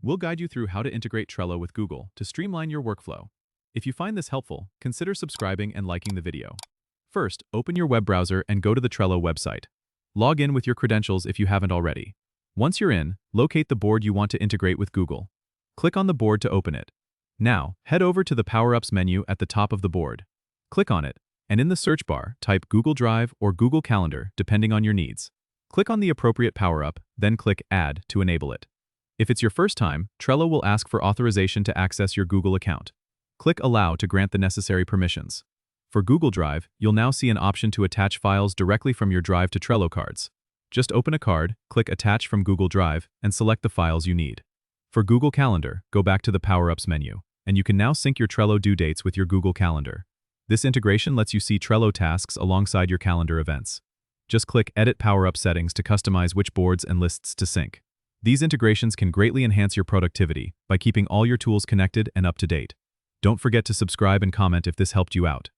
We'll guide you through how to integrate Trello with Google to streamline your workflow. If you find this helpful, consider subscribing and liking the video. First, open your web browser and go to the Trello website. Log in with your credentials if you haven't already. Once you're in, locate the board you want to integrate with Google. Click on the board to open it. Now, head over to the Power-Ups menu at the top of the board. Click on it, and in the search bar, type Google Drive or Google Calendar, depending on your needs. Click on the appropriate power-up, then click Add to enable it. If it's your first time, Trello will ask for authorization to access your Google account. Click Allow to grant the necessary permissions. For Google Drive, you'll now see an option to attach files directly from your Drive to Trello cards. Just open a card, click Attach from Google Drive, and select the files you need. For Google Calendar, go back to the Power-Ups menu, and you can now sync your Trello due dates with your Google Calendar. This integration lets you see Trello tasks alongside your calendar events. Just click Edit Power-Up settings to customize which boards and lists to sync. These integrations can greatly enhance your productivity by keeping all your tools connected and up to date. Don't forget to subscribe and comment if this helped you out.